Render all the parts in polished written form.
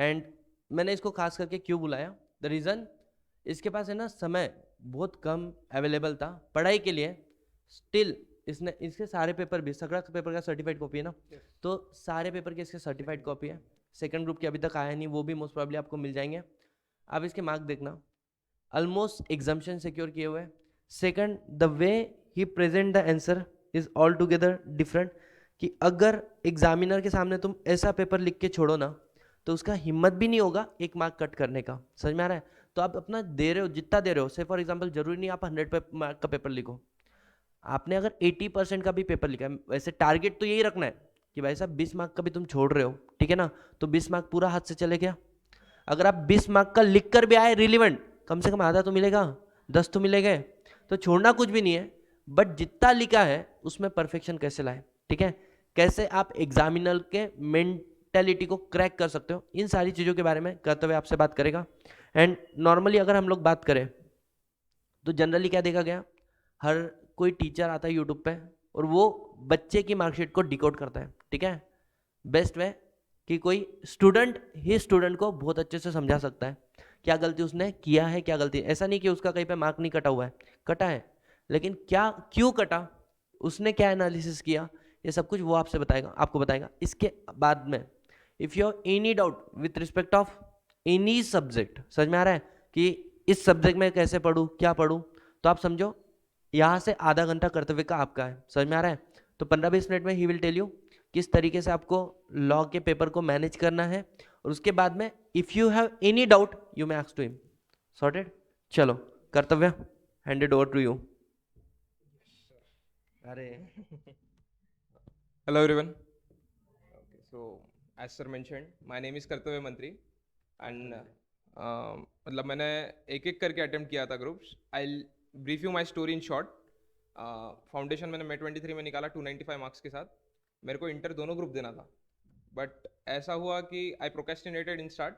And मैंने इसको खास करके क्यों बुलाया, द रीज़न, इसके पास है ना समय बहुत कम अवेलेबल था पढ़ाई के लिए। स्टिल इसने इसके सारे पेपर भी, सगड़ा पेपर का सर्टिफाइड कॉपी है ना, तो सारे पेपर की इसके सर्टिफाइड कॉपी है। सेकंड ग्रुप की अभी तक आया नहीं, वो भी मोस्ट प्रॉब्ली आपको मिल जाएंगे। आप इसके मार्क देखना, ऑलमोस्ट एग्जाम्शन सिक्योर किए हुए हैं। Second, the way he present the answer is all together different, कि अगर एग्जामिनर के सामने तुम ऐसा पेपर लिख के छोड़ो ना, तो उसका हिम्मत भी नहीं होगा एक मार्क कट करने का। समझ में आ रहा है? तो आप अपना दे रहे हो, जितना दे रहे हो, से फॉर एग्जाम्पल जरूरी नहीं आप 100 मार्क का पेपर लिखो। आपने अगर 80% का भी पेपर लिखा है, वैसे टारगेट तो यही रखना है कि भाई साहब 20 मार्क का भी तुम छोड़ रहे हो, ठीक है ना, तो 20 मार्क पूरा हाथ से चले गया। अगर आप 20 मार्क का लिख कर भी आए रिलीवेंट, कम से कम आधा तो मिलेगा, 10 तो मिलेगा। तो छोड़ना कुछ भी नहीं है, बट जितना लिखा है उसमें परफेक्शन कैसे लाए, ठीक है, कैसे आप एग्जामिनर के मेंटेलिटी को क्रैक कर सकते हो, इन सारी चीज़ों के बारे में कर्तव्य आपसे बात करेगा। एंड नॉर्मली अगर हम लोग बात करें तो जनरली क्या देखा गया, हर कोई टीचर आता है यूट्यूब पे और वो बच्चे की मार्कशीट को डिकोड करता है, ठीक है। बेस्ट वे कि कोई स्टूडेंट ही स्टूडेंट को बहुत अच्छे से समझा सकता है क्या गलती उसने किया है, क्या गलती। ऐसा नहीं कि उसका कहीं पे मार्क नहीं कटा हुआ है, कटा है, लेकिन क्या क्यों कटा, उसने क्या एनालिसिस किया, ये सब कुछ वो आपसे बताएगा, आपको बताएगा। इसके बाद में if you have any doubt with respect of any subject, समझ में आ रहा है कि इस सब्जेक्ट में कैसे पढ़ूँ, क्या पढ़ूँ, तो आप समझो यहाँ से आधा घंटा कर्तव्य का आपका है। समझ में आ रहा है? तो 15-20 मिनट में ही विल टेल यू किस तरीके से आपको लॉ के पेपर को मैनेज करना है, और उसके बाद में if you have any doubt you may ask to him. Sorted? चलो Kartavya, handed over to you. अरे Hello everyone. Okay, so as sir mentioned, my name is कर्तव्य मंत्री and मतलब मैंने एक एक करके अटेम्प्ट किया था groups. I brief you my story in short. Foundation मैंने May 23 में निकाला 295 मार्क्स के साथ। मेरे को इंटर दोनों ग्रुप देना था, बट ऐसा हुआ कि आई प्रोकेस्टिनेटेड इन स्टार्ट,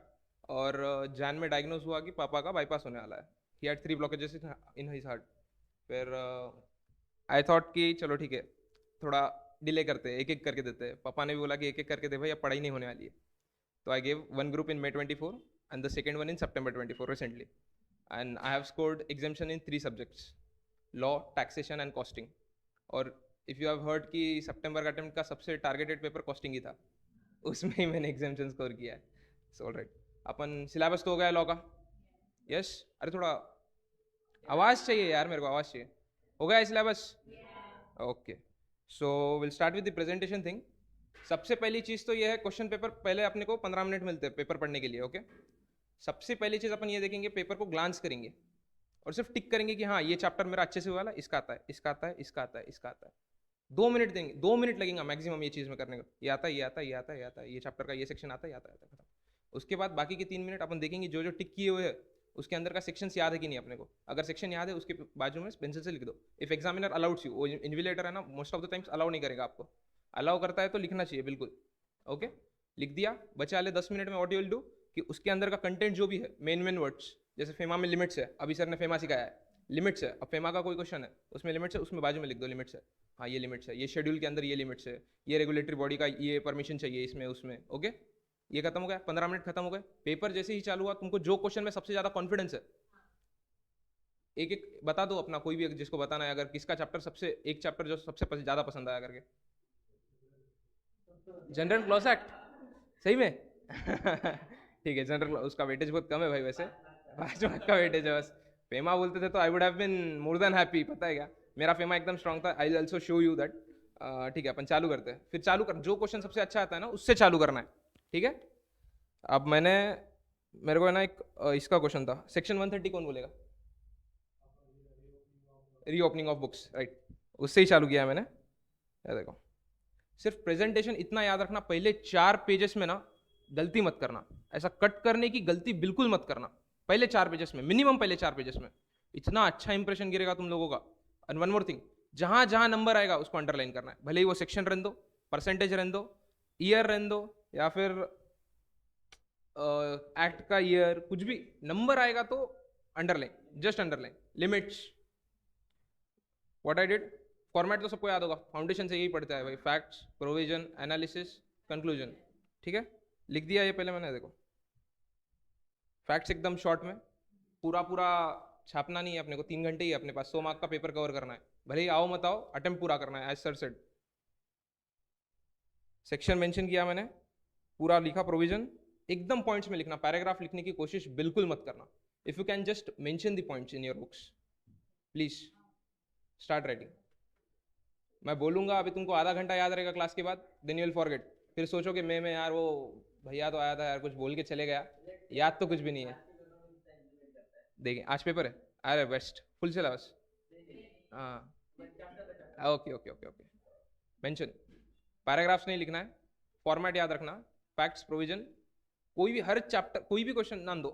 और जैन में डायग्नोज हुआ कि पापा का बाईपास होने वाला है। He had 3 blockages in his heart. फिर आई थॉट कि चलो ठीक है, थोड़ा डिले करते हैं, एक एक करके देते हैं। पापा ने भी बोला कि एक एक करके दे भाई, अब पढ़ाई नहीं होने वाली है। तो I gave one group in May 24 and the second one in September 24 recently, and I have scored exemption in 3 subjects: law, taxation and costing. और इफ़ यू हैव हर्ड कि सितंबर का अटेम्प्ट का सबसे टारगेटेड पेपर कॉस्टिंग ही था, उसमें ही मैंने एग्जामेशन score किया है। सो ऑलराइट, अपन सिलेबस तो हो गया लॉ का। यस अरे थोड़ा आवाज़ चाहिए यार, मेरे को आवाज़ चाहिए। हो गया syllabus? Okay, so will start with the presentation thing. सबसे पहली चीज़ तो ये है, क्वेश्चन पेपर पहले अपने को 15 मिनट मिलते हैं पेपर पढ़ने के लिए। ओके, सबसे पहली चीज़ अपन ये देखेंगे, पेपर को ग्लांस करेंगे और सिर्फ टिक करेंगे कि हाँ ये चैप्टर मेरा अच्छे से हुआ है, इसका आता है, इसका आता है, इसका आता है, इसका आता है। 2 मिनट देंगे, 2 मिनट लगेगा मैक्सिमम ये चीज़ में करने को। ये आता है, ये आता है, ये आता है, ये आता है, ये चैप्टर का ये सेक्शन आता है, ये आता है, खत्म। उसके बाद बाकी के 3 मिनट अपन देखेंगे जो जो टिक किए हुए हैं उसके अंदर का सेक्शन याद है कि नहीं अपने को। अगर सेक्शन याद है उसके बाजू में पेंसिल से लिख दो। इफ एग्जामिनर अलाउड्स यू, वो इन्विलेटर है ना, most of the times allow नहीं करेगा आपको। अलाउ करता है तो लिखना चाहिए बिल्कुल। ओके, लिख दिया। बचे वाले 10 मिनट में व्हाट यू विल डू कि उसके अंदर का कंटेंट जो भी है, मेन वर्ड्स, जैसे फेमा में लिमिट्स है, अभी सर ने फेमा सिखाया है, लिमिट्स है। अब फेमा का कोई क्वेश्चन है उसमें लिमिट्स है, उसमें बाजू में लिख दो लिमिट्स है। हाँ ये लिमिट्स है, ये शेड्यूल के अंदर ये लिमिट्स है, ये रेगुलेटरी बॉडी का ये परमिशन चाहिए इसमें उसमें। ओके, ये खत्म हो गया, 15 मिनट खत्म हो गए। पेपर जैसे ही चालू हुआ, तुमको जो क्वेश्चन में सबसे ज्यादा कॉन्फिडेंस है एक एक बता दो अपना, कोई भी जिसको बताना है। अगर किसका चैप्टर सबसे, एक चैप्टर जो सबसे ज्यादा पसंद आया करके। जनरल क्लॉज एक्ट, सही में? ठीक है, जनरल उसका वेटेज बहुत कम है भाई, वैसे 5 मार्क का वेटेज है बस। फेमा बोलते थे तो I would have been more than happy. पता है क्या, मेरा फेमा एकदम स्ट्रांग था। I will also show you that. ठीक है, अपन चालू करते हैं। फिर चालू कर, जो क्वेश्चन सबसे अच्छा आता है ना उससे चालू करना है, ठीक है। अब मेरे को है ना एक इसका क्वेश्चन था, सेक्शन 130 कौन बोलेगा? रीओपनिंग ऑफ बुक्स, राइट, उससे ही चालू किया है मैंने। ये देखो, सिर्फ प्रेजेंटेशन इतना याद रखना, पहले 4 पेजेस में ना गलती मत करना। ऐसा कट करने की गलती बिल्कुल मत करना। पहले 4 पेजेस में, मिनिमम पहले 4 पेजेस में, इतना अच्छा इंप्रेशन गिरेगा तुम लोगों का। एंड वन मोर थिंग, जहां जहां नंबर आएगा उसको अंडरलाइन करना है, भले ही वो सेक्शन रहने दो, परसेंटेज रहने दो, ईयर रहने दो, या फिर एक्ट का ईयर, कुछ भी नंबर आएगा तो underline, just underline. Limits, what I did, format तो सबको याद होगा, फाउंडेशन से यही पढ़ता है भाई, फैक्ट्स, प्रोविजन, एनालिसिस, कंक्लूजन, ठीक है। लिख दिया ये पहले मैंने, देखो फैक्ट्स एकदम शॉर्ट में, पूरा पूरा छापना नहीं है अपने को, 3 घंटे ही है अपने पास, 100 मार्क का पेपर कवर करना है, भले ही आओ मत आओ, अटेम्प्ट पूरा करना है as sir said. Section mention किया मैंने, पूरा लिखा प्रोविजन, एकदम पॉइंट्स में लिखना, पैराग्राफ लिखने की कोशिश बिल्कुल मत करना। If you can just mention the points in your books, please start writing. मैं बोलूंगा अभी तुमको आधा घंटा याद रहेगा क्लास के बाद, देन यू विल फॉरगेट, फिर सोचोगे मैं यार वो भैया तो आया था यार, कुछ बोल के चले गया, याद तो कुछ भी नहीं है। देखिए आज पेपर है, अरे बेस्ट, फुल सिलेबस। हाँ okay okay okay okay. Mention, paragraphs नहीं लिखना है, फॉर्मेट याद रखना, फैक्ट्स प्रोविजन, कोई भी हर चैप्टर कोई भी क्वेश्चन नाम दो,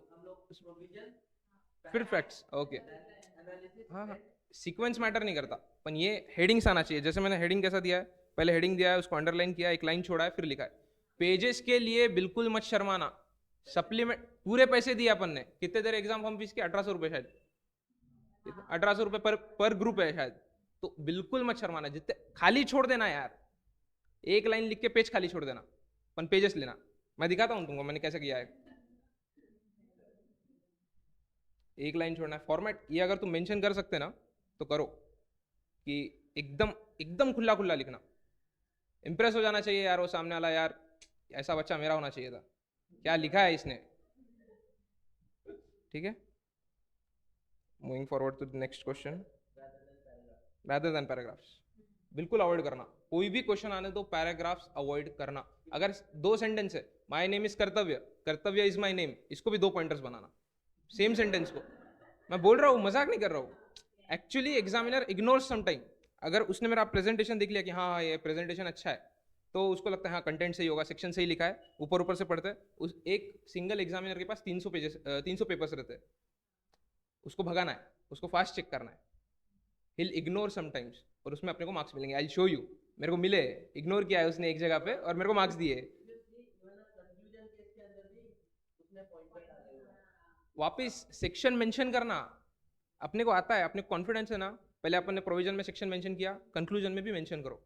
फिर फैक्ट्स, ओके। हाँ हाँ, सीक्वेंस मैटर नहीं करता, पर ये हेडिंग्स आना चाहिए। जैसे मैंने हेडिंग कैसा दिया है, पहले हेडिंग दिया है, उसको अंडरलाइन किया, एक लाइन छोड़ा है, फिर लिखा है। पेजेस के लिए बिल्कुल मत शर्माना, सप्लीमेंट पूरे पैसे दिए अपन ने, कितने देर एग्जाम फॉर्म फीस की, 1800 रुपये शायद, 1800 रुपये पर ग्रुप है शायद, तो बिल्कुल मत शर्माना, जितने खाली छोड़ देना यार, एक लाइन लिख के पेज खाली छोड़ देना, अपन पेजेस लेना। मैं दिखाता हूँ तुमको मैंने कैसे किया है, एक लाइन छोड़ना है। फॉर्मेट ये अगर तुम मेंशन कर सकते ना तो करो, कि एकदम एकदम खुला खुला लिखना, इंप्रेस हो जाना चाहिए यार वो सामने वाला, यार ऐसा बच्चा मेरा होना चाहिए था, क्या लिखा है इसने, ठीक है। Moving forward to the next question, rather than paragraphs बिल्कुल अवॉइड करना, कोई भी क्वेश्चन आने तो पैराग्राफ्स अवॉइड करना। अगर 2 सेंटेंस है, माय नेम इज कर्तव्य, कर्तव्य इज माय नेम, इसको भी 2 पॉइंटर्स बनाना, सेम सेंटेंस को। मैं बोल रहा हूँ, मजाक नहीं कर रहा हूँ, एक्चुअली एग्जामिनर इग्नोर समटाइम। अगर उसने मेरा प्रेजेंटेशन देख लिया कि हाँ हाँ ये प्रेजेंटेशन अच्छा है, तो उसको लगता है हाँ कंटेंट सही होगा, सेक्शन सही लिखा है, ऊपर ऊपर से पढ़ते हैं। उस एक सिंगल एग्जामिनर के पास 300 पेजेस 300 पेपर्स रहते हैं, उसको भगाना है, उसको फास्ट चेक करना है, हिल इग्नोर समटाइम्स, और उसमें अपने को मार्क्स मिलेंगे। आई शो यू, मेरे को मिले, इग्नोर किया है उसने एक जगह पे और मेरे को मार्क्स दिए। वापिस सेक्शन मेंशन करना, अपने को आता है, अपने कॉन्फिडेंस है ना, पहले अपन ने प्रोविजन में सेक्शन मेंशन किया, कंक्लूजन में भी मेंशन करो,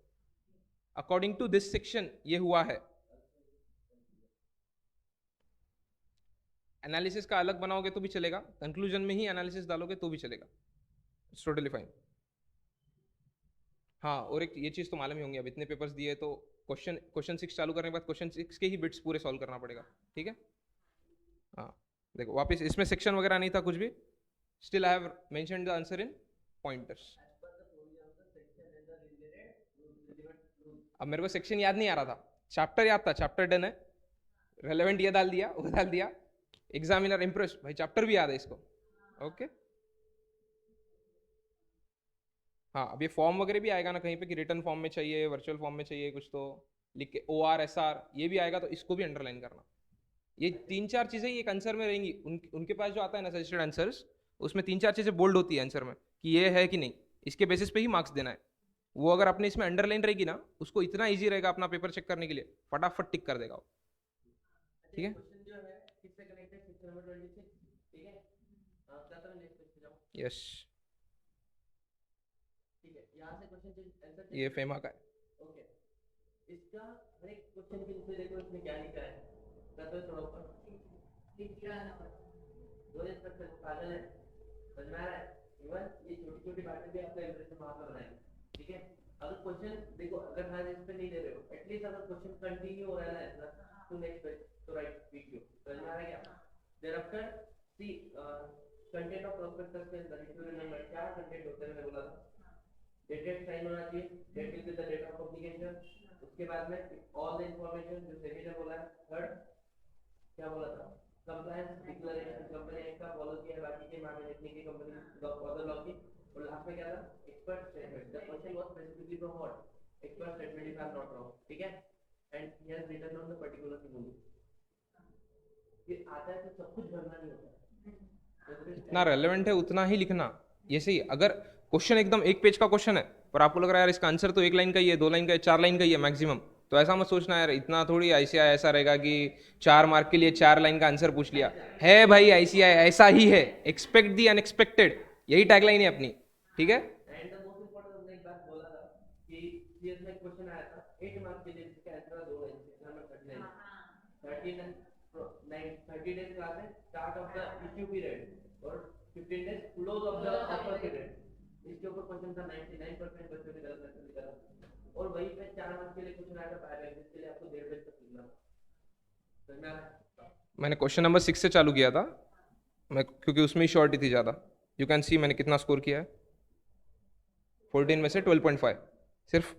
अकॉर्डिंग टू दिस सेक्शन ये हुआ है। एनालिसिस का अलग बनाओगे तो भी चलेगा, कंक्लूजन में ही एनालिसिस डालोगे तो भी चलेगा, इट्स टोटली फाइन। हाँ, और एक ये चीज़ तो मालूम ही होंगी, अब इतने पेपर्स दिए तो क्वेश्चन 6 चालू करने के बाद क्वेश्चन 6 के ही बिट्स पूरे सॉल्व करना पड़ेगा, ठीक है। हाँ देखो, वापस इसमें सेक्शन वगैरह नहीं था कुछ भी, still I have mentioned the answer in pointers. अब मेरे को सेक्शन याद नहीं आ रहा था, चैप्टर याद था, चैप्टर डन है, रेलेवेंट ये डाल दिया, वो डाल दिया, एग्जामिनर इंप्रेस, भाई चैप्टर भी याद है इसको, ओके। हाँ, अब ये फॉर्म वगैरह भी आएगा ना कहीं पे कि रिटर्न फॉर्म में चाहिए, वर्चुअल फॉर्म में चाहिए, कुछ तो लिख के OR SR ये भी आएगा, तो इसको भी अंडरलाइन करना। ये 3-4 चीजें ही एक आंसर में रहेंगी, उनके पास जो आता है ना सजेस्टेड आंसर्स, उसमें 3-4 चीजें बोल्ड होती है आंसर में कि ये है कि नहीं, इसके बेसिस पे ही मार्क्स देना है। वो अगर अपने इसमें अंडरलाइन रहेगी ना, उसको इतना ईजी रहेगा अपना पेपर चेक करने के लिए, फटाफट टिक कर देगा वो, ठीक है। यस, ये फेमा का है। इसका हर एक क्वेश्चन के नीचे देखो इसमें क्या लिखा है, तो थोड़ा ऊपर दो इंस्ट्रक्शन पागल है, समझ में आ रहा है। इवन ये छोटी छोटी बातें भी आपका इंप्रेशन वहां पर बनाएंगे, ठीक है। अगर क्वेश्चन देखो, अगर हाँ इस पे नहीं दे रहे हो, एटलीस्ट अगर क्वेश्चन कंटिन्यू हो रहा है ना टू नेक्स्ट पेज, तो राइट वीडियो, समझ में आ रहा है क्या। Thereafter C content of prospectus के अंदर इफ यू रिमेंबर क्या कंटेंट होता है, मैंने बोला था डेटेड साइन होना चाहिए, date will be the date of publication. उसके बाद में ऑल द इंफॉर्मेशन जो सेमी ने बोला है। थर्ड क्या बोला था, कंप्लायंस डिक्लेरेशन, कंपनी एक्ट का फॉलो किया, बाकी के मामले देखने की कंपनी अदर लॉ की। और लास्ट में क्या था, expert statement, the question was specifically from what expert statement if I am not wrong, ठीक है। And he has written on the particular thing, ये आता है तो सब कुछ भरना नहीं होता, इतना रेलेवेंट है उतना ही लिखना, ये सही। अगर क्वेश्चन एकदम एक पेज का क्वेश्चन है पर आपको लग रहा है यार इसका आंसर तो 1 लाइन का ही है, 2 लाइन का है, 4 लाइन का ही है मैक्सिमम, तो ऐसा मत सोचना यार इतना थोड़ी ICI ऐसा रहेगा कि 4 मार्क के लिए 4 लाइन का आंसर पूछ लिया है। भाई ICI ऐसा ही है, एक्सपेक्ट दी अनएक्सपेक्टेड, यही टैगलाइन है अपनी, ठीक है। एंड द मोस्ट इंपॉर्टेंट हमने एक बात बोला था कि सीएस में क्वेश्चन आया था 8 मार्क्स के लिए, जिसका आंसर 2 लाइन से, नंबर 39 13 एंड 9 30 days क्लास है, start of the issue period और 15 days close of the offer period. इसके ऊपर क्वेश्चन था 99% बच्चों ने गलत आंसर निकाला और वहीं पे 4 मार्क्स के लिए क्वेश्चन आया था पैराग्राफ, जिसके लिए आपको 1.5 पेज तक लिखना। समझ में आ रहा है? मैंने क्वेश्चन नंबर 6 से चालू किया था मैं, क्योंकि उसमें ही शॉर्ट थी ज़्यादा। यू कैन सी मैंने कितना स्कोर किया है, 14 में से 12.5। सिर्फ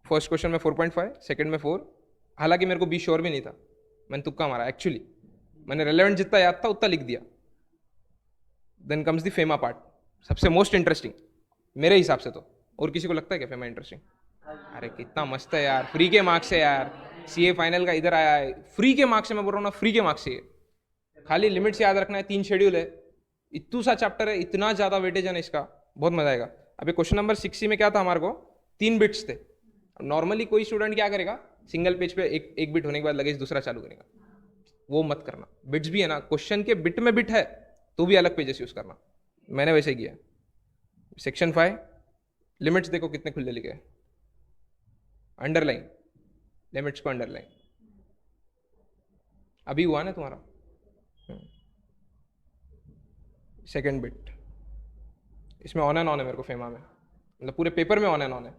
फर्स्ट क्वेश्चन में 4.5, सेकंड में 4। हालांकि मेरे को बी श्योर भी नहीं था, मैंने तुक्का मारा एक्चुअली। मैंने रेलेवेंट जितना याद था उतना लिख दिया। Then comes the FEMA part, सबसे मोस्ट इंटरेस्टिंग मेरे हिसाब से तो। और किसी को लगता है क्या फेमा इंटरेस्टिंग? अरे कितना मस्त है यार, फ्री के मार्क्स है यार। सीए फाइनल का इधर आया है, फ्री के मार्क्स है। मैं बोल रहा हूँ ना, फ्री के मार्क्स है। खाली लिमिट्स याद रखना है, 3 शेड्यूल है, इतना सा चैप्टर है, इतना ज़्यादा वेटेज है ना इसका, बहुत मजा आएगा। अभी क्वेश्चन नंबर 6 में क्या था हमारे को, 3 बिट्स थे। नॉर्मली कोई स्टूडेंट क्या करेगा, सिंगल पेज पे एक बिट होने के बाद लगेज दूसरा चालू करेगा। वो मत करना। बिट्स भी है ना, क्वेश्चन के बिट में बिट है तो भी अलग पेजेस यूज करना। मैंने वैसे ही किया। सेक्शन 5 लिमिट्स देखो कितने खुले लिखे, अंडरलाइन, लिमिट्स को अंडरलाइन। अभी हुआ ना तुम्हारा सेकंड बिट, इसमें ऑन एंड ऑन है मेरे को फेमा में, मतलब पूरे पेपर में ऑन एंड ऑन है।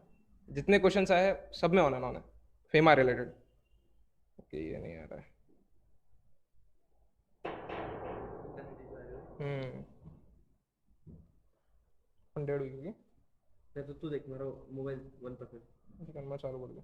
जितने क्वेश्चंस आए हैं सब में ऑन एंड ऑन है फेमा रिलेटेड। ओके ये नहीं आ रहा है। 100 हुई होगी। तो तू देख मेरा मोबाइल 1%। मैं चालू कर दूँ।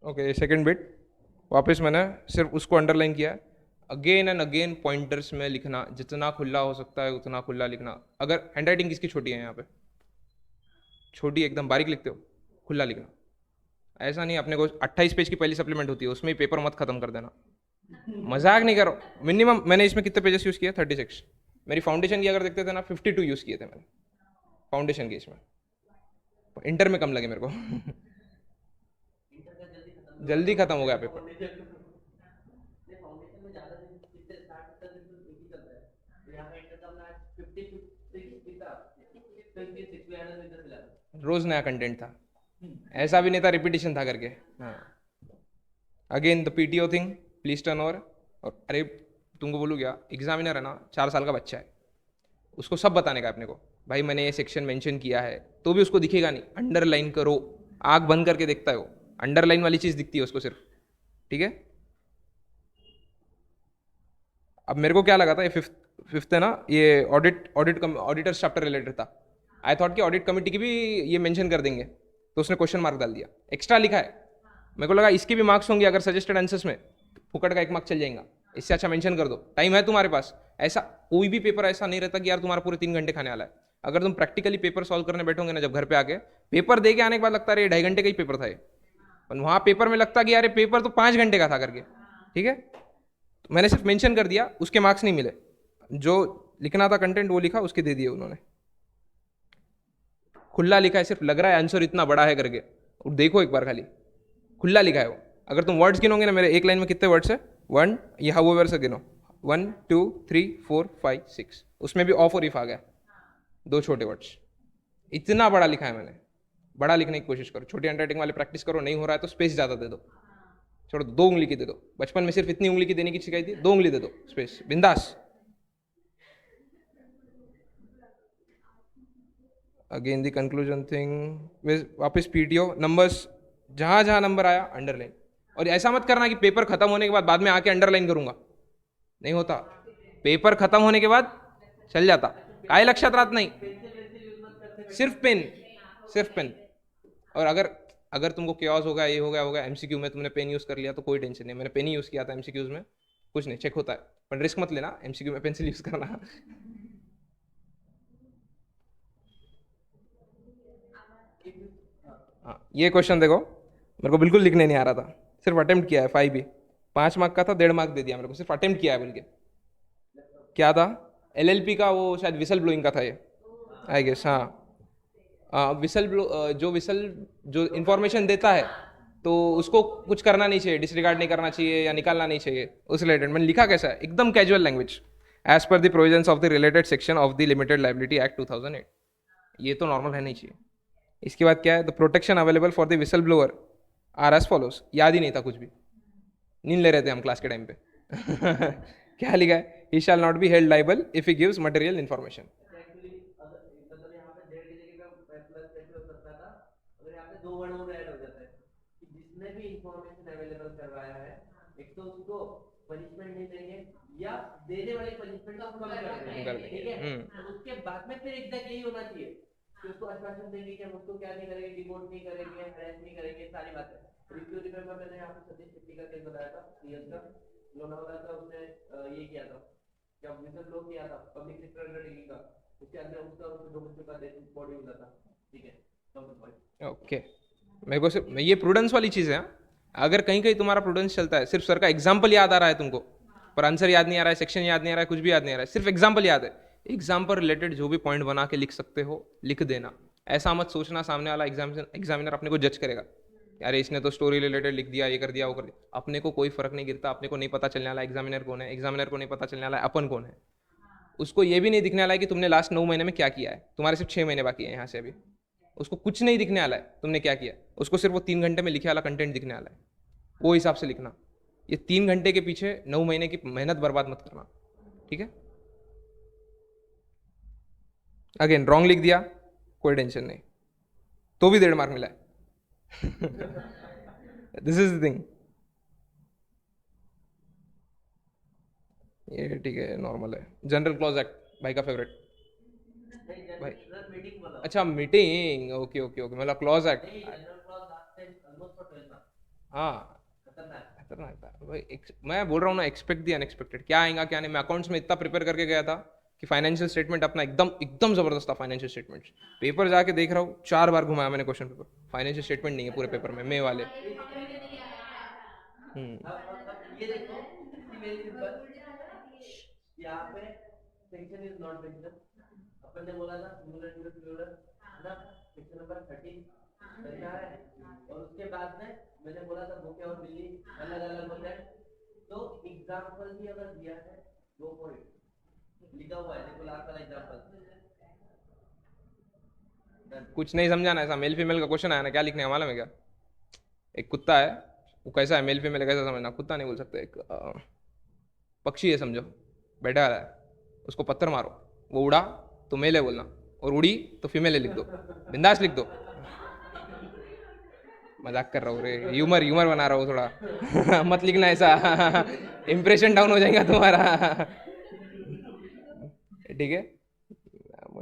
ओके सेकंड बिट वापस मैंने सिर्फ उसको अंडरलाइन किया। अगेन एंड अगेन पॉइंटर्स में लिखना, जितना खुला हो सकता है उतना खुला लिखना। अगर हैंडराइटिंग किसकी छोटी है यहाँ पे, छोटी एकदम बारीक लिखते हो, खुला लिखना। ऐसा नहीं अपने को 28 पेज की पहली सप्लीमेंट होती है उसमें ही पेपर मत खत्म कर देना। मजाक नहीं करो। मिनिमम मैंने इसमें कितने पेजेस यूज़ किए, 36। मेरी फाउंडेशन की अगर देखते थे ना 52 यूज़ किए थे मैंने फाउंडेशन के इसमें। इंटर में कम लगे मेरे को जल्दी खत्म हो गया पेपर। रोज नया कंटेंट था, ऐसा भी नहीं था रिपीटिशन था करके। हाँ again the PTO thing, please turn over. और अरे तुमको बोलूँ क्या, एग्जामिनर है ना 4 साल का बच्चा है, उसको सब बताने का अपने को। भाई मैंने ये सेक्शन मेंशन किया है, तो भी उसको दिखेगा नहीं, अंडरलाइन करो। आंख बंद करके देखता है वो, अंडरलाइन वाली चीज़ दिखती है उसको सिर्फ। ठीक है। अब मेरे को क्या लगा था, ये फिफ्थ है ना, ये ऑडिटर्स चैप्टर रिलेटेड था। आई थॉट कि ऑडिट कमेटी की भी ये मेंशन कर देंगे, तो उसने क्वेश्चन मार्क डाल दिया, एक्स्ट्रा लिखा है। मेरे को लगा इसके भी मार्क्स होंगे अगर सजेस्टेड आंसर्स में, फुकट का 1 मार्क चल जाएगा। इससे अच्छा मेंशन कर दो, टाइम है तुम्हारे पास। ऐसा कोई भी पेपर ऐसा नहीं रहता कि यार तुम्हारा पूरे 3 घंटे खाने वाला है। अगर तुम प्रैक्टिकली पेपर सॉल्व करने बैठोगे ना, जब घर पे आके पेपर दे के आने के बाद लगता है 2.5 घंटे का ही पेपर था ये, और वहाँ पेपर में लगता कि यार पेपर तो 5 घंटे का था करके। ठीक है, तो मैंने सिर्फ मेंशन कर दिया, उसके मार्क्स नहीं मिले। जो लिखना था कंटेंट वो लिखा, उसके दे दिए उन्होंने। खुला लिखा है, सिर्फ लग रहा है आंसर इतना बड़ा है करके, और देखो एक बार खाली खुला लिखा है वो। अगर तुम वर्ड्स गिनोगे ना, मेरे एक लाइन में कितने वर्ड्स है, 1 ये हाउ से गिनो, 1 2 3 4 5 6, उसमें भी ऑफ और इफ आ गया, 2 छोटे वर्ड्स। इतना बड़ा लिखा है मैंने। बड़ा लिखने की कोशिश करो, छोटी हैंडराइटिंग वाले प्रैक्टिस करो। नहीं हो रहा है तो स्पेस ज़्यादा दे दो, छोड़ो 2 उंगली की दे दो। बचपन में सिर्फ इतनी उंगली की देने की सिखाई थी, 2 उंगली दे दो, स्पेस बिंदास। अगेन द कंक्लूजन थिंग, वापस पीटीओ नंबर्स, जहां जहां नंबर आया अंडरलाइन। और ऐसा मत करना कि पेपर खत्म होने के बाद में आके अंडरलाइन करूंगा, नहीं होता। पेपर खत्म होने के बाद चल जाता, काय लक्षात राहत नहीं, सिर्फ पेन, सिर्फ पेन। और अगर तुमको क्योस होगा, ये हो गया एमसीक्यू में तुमने पेन यूज कर लिया तो कोई टेंशन नहीं। मैंने पेन ही यूज किया था एमसीक्यूज में, कुछ नहीं, चेक होता है। पर रिस्क मत लेना, एमसीक्यू में पेंसिल यूज करना। हाँ ये क्वेश्चन देखो, मेरे को बिल्कुल लिखने नहीं आ रहा था, सिर्फ अटेम्प्ट किया है 5 भी, 5 मार्क का था, 1.5 मार्क दे दिया मेरे को, सिर्फ अटेम्प्ट किया है बोल के। क्या था? एलएलपी का, वो शायद विसल ब्लोइंग का था ये, आई गेस। हाँ, विसल ब्लो, जो इंफॉर्मेशन देता है तो उसको कुछ करना नहीं चाहिए, डिसरिगार्ड नहीं करना चाहिए या निकालना नहीं चाहिए, उस रिलेटेड मैंने लिखा कैसा है, एकदम casual language, as per the provisions of the related section of the limited liability act 2008। ये तो नॉर्मल है नहीं चाहिए। इसके बाद क्या है? The protection available for the whistle blower are as follows. याद ही नहीं था कुछ भी, नींद ले रहे थे हम क्लास के टाइम पे। क्या लिखा है? He shall not be held liable if he gives material information. Actually मतलब यहाँ पे डेढ़ की जगह पे प्लस कैसे हो सकता था, अगर यहाँ पे 2 वर्ड और ऐड हो जाता है कि जिसने भी इंफॉर्मेशन अवेलेबल करवाया है, एक तो उसको पनिशमेंट नहीं देंगे या देने वाली पनिशमेंट को कम कर देंगे, ठीक है। और उसके बाद में फिर एग्जैक्ट यही होना चाहिए कि उसको आश्वासन देंगे कि हम उसको क्या नहीं करेंगे, डिमोट नहीं करेंगे, हरेस नहीं करेंगे, सारी बातें। रिव्यू रिमेंबर मैंने यहाँ पे सतीश शेट्टी का केस बताया था, सीएस का, लोनावाला का, उसने ये किया था, जब विसल ब्लो किया था पब्लिक सेक्टर अंडरटेकिंग का, उसके अंदर उसका उसके 2 बच्चों का बॉडी मिला था, ठीक है, ओके, मेरे को सिर्फ ये प्रूडेंस वाली चीज़ है। हाँ? अगर कहीं कहीं तुम्हारा प्रूडेंस चलता है, सिर्फ सर का एग्जाम्पल याद आ रहा है तुमको, पर आंसर याद नहीं आ रहा है, सेक्शन याद नहीं आ रहा है, कुछ भी याद नहीं आ रहा है, सिर्फ एग्जाम्पल याद है, एग्जाम्पल रिलेटेड जो भी पॉइंट बना के लिख सकते हो लिख देना। ऐसा मत सोचना सामने वाला एग्जामिनर अपने को जज करेगा, यार इसने तो स्टोरी रिलेटेड लिख दिया, ये कर दिया, वो कर दिया। अपने को कोई फर्क नहीं गिरता, अपने को नहीं पता चलने वाला एग्जामिनर कौन है, एग्जामिनर को नहीं पता चलने वाला अपन कौन है, उसको ये भी नहीं दिखने वाला है कि तुमने लास्ट 9 महीने में क्या किया है, तुम्हारे सिर्फ 6 महीने बाकी है यहाँ से अभी, उसको कुछ नहीं दिखने वाला है तुमने क्या किया, उसको सिर्फ वो 3 घंटे में लिखे वाला कंटेंट दिखने वाला है, वो हिसाब से लिखना। ये 3 घंटे के पीछे 9 महीने की मेहनत बर्बाद मत करना, ठीक है। अगेन रॉन्ग लिख दिया, कोई टेंशन नहीं, तो भी 1.5 मार्क मिला है। This is the thing. ये ठीक है, नॉर्मल है। जनरल क्लॉज एक्ट भाई का फेवरेट। भाई अच्छा, मीटिंग, ओके ओके ओके, मतलब क्लॉज एक्ट। हाँ, खतरनाक था भाई। मैं बोल रहा हूँ ना, एक्सपेक्ट दी अनएक्सपेक्टेड, क्या आएगा क्या नहीं। मैं अकाउंट्स में इतना प्रिपेयर करके गया था कि फाइनेंशियल स्टेटमेंट अपना एकदम एकदम जबरदस्त था। फाइनेंशियल स्टेटमेंट पेपर जाके देख रहा हूँ, 4 बार घुमाया मैंने क्वेश्चन पेपर, फाइनेंशियल स्टेटमेंट नहीं है पूरे पेपर में, मे वाले। ये देखो, वेरी सिंपल, यहाँ पे सेक्शन इज नॉट मेंशन, अपन ने बोला था सिंगुलर ना, सेक्शन नंबर 13 करना है, और उसके बाद में मैंने बोला था भूखे और बिल्ली अलग अलग होते हैं, तो एग्जांपल भी अगर दिया है 2 पॉइंट लिखा हुआ है, देखो लास्ट वाला एग्जांपल। कुछ नहीं समझाना, ऐसा मेल फीमेल का क्वेश्चन आया ना, क्या लिखने का मालूम है क्या? एक कुत्ता है, वो कैसा है, मेल फीमेल कैसा समझना, कुत्ता नहीं बोल सकते, एक पक्षी है समझो, बैठा है, उसको पत्थर मारो, वो उड़ा तो मेल है बोलना, और उड़ी तो फीमेल है लिख दो, बिंदास लिख दो। मजाक कर रहा हूँ रे, ह्यूमर ह्यूमर बना रहा हूँ थोड़ा। मत लिखना ऐसा, इंप्रेशन डाउन हो जाएगा तुम्हारा। ठीक है,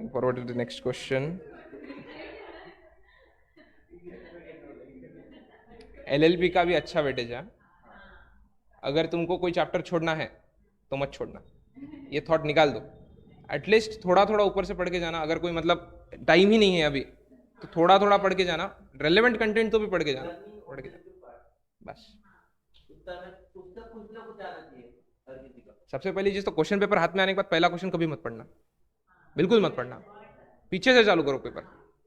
forward to the next question. LLB का भी अच्छा वेटेज है। अगर तुमको कोई चैप्टर छोड़ना है तो मत छोड़ना, ये थॉट निकाल दो, एटलीस्ट थोड़ा थोड़ा ऊपर से पढ़ के जाना। अगर कोई मतलब टाइम ही नहीं है अभी, तो थोड़ा थोड़ा पढ़ के जाना, रेलेवेंट कंटेंट तो भी पढ़ के जाना, पढ़ के जाना बस। सबसे पहली चीज तो क्वेश्चन पेपर हाथ में आने के बाद पहला क्वेश्चन कभी मत पढ़ना, बिल्कुल मत पढ़ना, पीछे से चालू करो पेपर।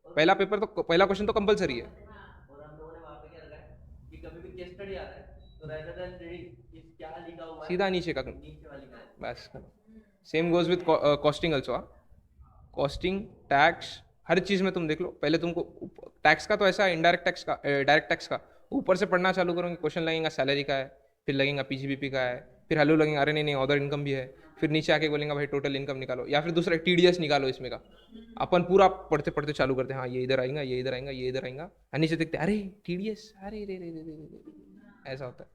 पहला पेपर तो पहला क्वेश्चन तो कंपलसरी है। और हम लोगों ने वहां पे क्या रखा है कि कभी भी केस स्टडी आ रहा है तो रेदर देन रीडिंग क्या लिखा हुआ है सीधा नीचे का नीचे वाली का बस। Same goes with costing also. Costing, tax, हर चीज़ में तुम देख लो, पहले तुमको टैक्स का तो ऐसा है, इनडायरेक्ट टैक्स का, डायरेक्ट टैक्स का ऊपर से पढ़ना चालू करोगे, क्वेश्चन लगेगा सैलरी का है, फिर लगेगा पीजीबीपी का है, फिर हेलो लगेगा, अरे नहीं नहीं अदर इनकम भी है, फिर नीचे आके बोलेंगे भाई टोटल इनकम निकालो, या फिर दूसरा टीडीएस निकालो इसमें का। अपन पूरा पढ़ते पढ़ते चालू करते हैं, हाँ ये इधर आएगा, ये इधर आएगा, ये इधर आएगा, और नीचे देखते अरे टीडीएस, अरे रे रे रे रे रे, ऐसा होता है।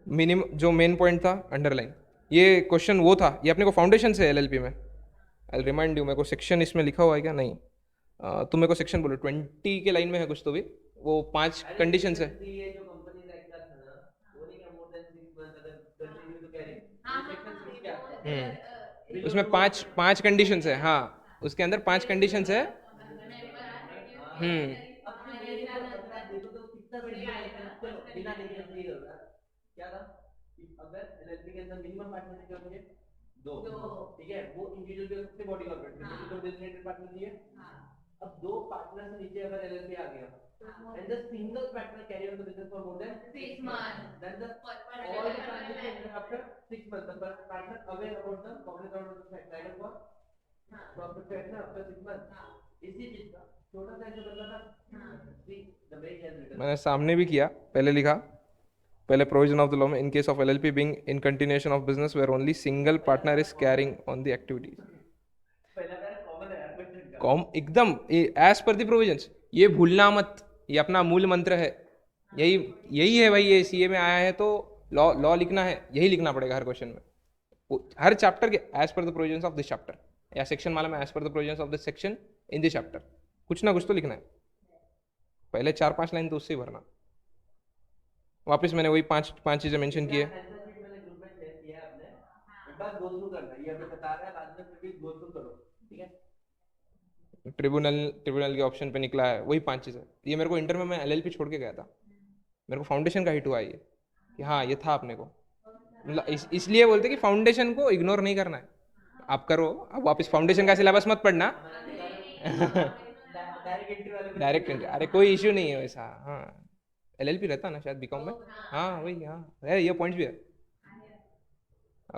मिनिमम जो मेन पॉइंट था अंडरलाइन, ये क्वेश्चन वो था, ये अपने को फाउंडेशन से एलएलपी में। आई रिमाइंड यू, मेरे को सेक्शन इसमें लिखा हुआ है क्या? नहीं, तुम मेरे को सेक्शन बोलो, 20 के लाइन में है कुछ तो भी, वो 5 कंडीशन है। ये जो कंपनी एक्ट का था ना, वो नहीं क्या मोर देन 6 मंथ अगर कंटिन्यू टू कैरी सेक्शन 6 क्या आता है उसमें 5 कंडीशन है। हाँ, उसके अंदर 5 कंडीशंस है। हम्म। अब सिर्फ ये पर अगर आप देखो तो कितना बड़ी डिफरेंस, चलो बिना डिफरेंस नहीं होगा, क्या था कि अगर एलएलपी के अंदर मिनिमम पार्टनर क्या होंगे, दो, ठीक है, वो इंडिविजुअल के सबसे बॉडी कॉर्पोरेट में तो डेजिग्नेटेड पार्टनर दिए। अब दो पार्टनर से नीचे अगर एलएलपी आ गया and the single partner carry on the business for more than 6 months, then the all the transaction after 6 months the partner aware about the cognizant of the title for profit factor after 6 months। इसी चीज का छोटा सा ऐसे बदला था। see the way he has written, मैंने सामने भी किया, पहले लिखा, पहले प्रोविजन ऑफ द लॉ में in case of LLP being in continuation of business where only single partner is carrying on the activities. पहला मेरा कॉमन है क्वेश्चन का। कॉम एकदम एज पर द प्रोविजंस, ये भूलना मत, ये अपना मूल मंत्र है। यही यही है भाई, ये सीए में आया है तो लॉ लॉ लिखना है, यही लिखना पड़ेगा हर क्वेश्चन में, हर चैप्टर के as per the provisions of this chapter, या सेक्शन माला में as per the provisions of this section in this chapter, कुछ ना कुछ तो लिखना है। पहले 4-5 लाइन तो उससे ही भरना। वापस मैंने वही पांच चीजें मेंशन की है। आंसर शीट मैंने ग्रुप में शेयर किया है आपने, एक बार गो थ्रू करना, ये अभी बता रहा है, बाद में फिर भी गो थ्रू करो, ठीक है। ट्रिब्यूनल के ऑप्शन पे निकला है वही 5 चीज़ें। ये मेरे को इंटर में मैं एलएलपी छोड़ के गया था, मेरे को फाउंडेशन का हिट हुआ ये कि हाँ ये था अपने को, मतलब इसलिए बोलते कि फाउंडेशन को इग्नोर नहीं करना है, आप करो। अब वापस फाउंडेशन का सिलेबस मत पढ़ना। डायरेक्ट एंट्री वाले में डायरेक्ट एंट्री, अरे कोई इश्यू नहीं है वैसा। हाँ एलएलपी रहता ना शायद बीकॉम में। हाँ वही, हाँ है, ये पॉइंट्स भी है।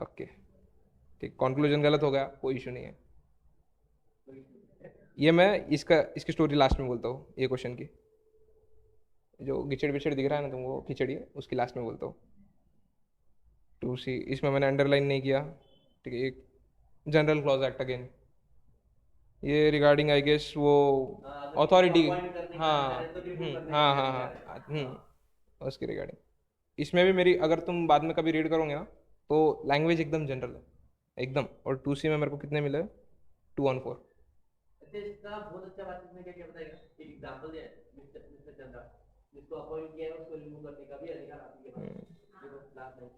ओके ठीक, कंक्लूजन गलत हो गया, कोई इशू नहीं है। ये मैं इसकी स्टोरी लास्ट में बोलता हूँ, ये क्वेश्चन की जो गिचड़ बिचड़ दिख रहा है ना तुमको, खिचड़ी है, उसकी लास्ट में बोलता हूँ। 2C इसमें मैंने अंडरलाइन नहीं किया, ठीक है। एक जनरल क्लॉज एक्ट अगेन, ये रिगार्डिंग आई गेस वो अथॉरिटी, हाँ हाँ हाँ हाँ उसके रिगार्डिंग। इसमें भी मेरी, अगर तुम बाद में कभी रीड करोगे ना तो लैंग्वेज एकदम जनरल है एकदम। और 2C में मेरे को कितने मिले, 2 on 4। अच्छा इसका बहुत अच्छा बात इसमें क्या क्या बताएगा, एक एग्जांपल दिया है मिस्टर मिस्टर चंद्रा, जिसको अपॉइंट किया है उसको रिमूव करने का भी अधिकार आपके पास है, देखो लास्ट में।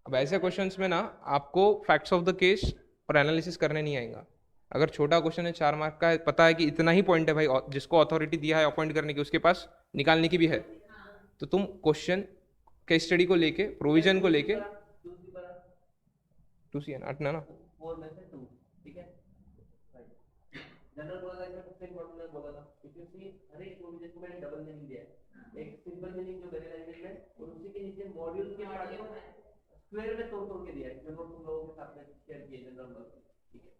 अब ऐसे क्वेश्चंस में ना आपको फैक्ट्स ऑफ द केस और एनालिसिस करने नहीं आएगा। अगर छोटा क्वेश्चन है 4 मार्क का है, पता है कि इतना ही पॉइंट है भाई, जिसको अथॉरिटी दिया है अपॉइंट करने की उसके पास निकालने की भी है, तो तुम क्वेश्चन केस स्टडी को लेके, प्रोविजन को लेके, दूसरी बार 2C है ना, 8 ना। 4 में से 2, ठीक है। जनरल बोला था, इसमें सबसे इम्पोर्टेंट मैं बोला था, क्योंकि हर एक प्रोविजन को मैंने डबल मीनिंग दिया है, एक सिंपल मीनिंग जो मेरे लैंग्वेज में, और उसी के नीचे मॉड्यूल के पार्ट को स्क्वायर में तोड़ तोड़ के दिया है, जो नोट तुम लोगों के साथ में शेयर किए जनरल नॉलेज, ठीक है।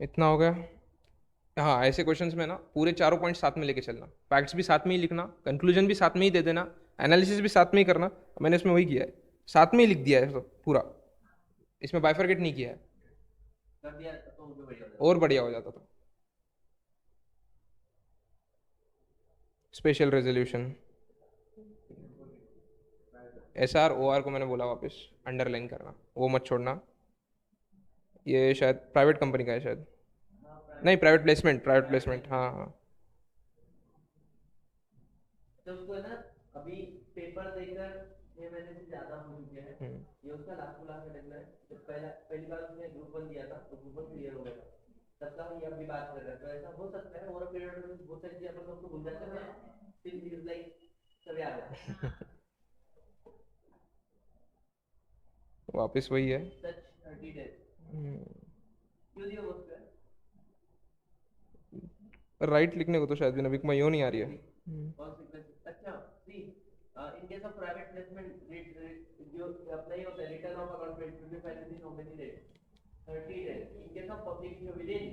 इतना हो गया। हाँ ऐसे क्वेश्चंस में ना पूरे चारों पॉइंट साथ में लेके चलना, फैक्ट्स भी साथ में ही लिखना, कंक्लूजन भी साथ में ही दे देना, एनालिसिस भी साथ में ही करना। मैंने इसमें वही किया है, साथ में ही लिख दिया है सब पूरा, इसमें बाइफरकेट नहीं किया है, कर दिया तो वो भी बढ़िया हो जाएगा। और बढ़िया हो जाता था। स्पेशल रेजोल्यूशन, SR OR को मैंने बोला वापस अंडरलाइन करना, वो मत छोड़ना। ये शायद प्राइवेट कंपनी का है शायद, नहीं प्राइवेट प्लेसमेंट, हाँ हाँ। तो उसको है ना, अभी पेपर देकर 6 महीने से ज्यादा हो चुके हैं, ये उसका लास्ट अटेम्प्ट है। जब पहली बार उसने ग्रुप 1 दिया था तो ग्रुप 1 क्लियर हो गया था, तब का ये अभी बात कर रहे हैं। तो ऐसा हो सकता है ओवर अ पीरियड में बहुत सारी चीजें अपन लोग को भूल जाते हैं, स्टिल ही इज लाइक सब याद है। वापस वही है। सच 30 डेज क्यों दिया उसका, राइट लिखने को तो शायद भी नवीक में यो नहीं आ रही है। कौन सी, अच्छा see in case of private placement जो अपना ही होता है, return of account will be filed within how many days, 30 days. In case of public within,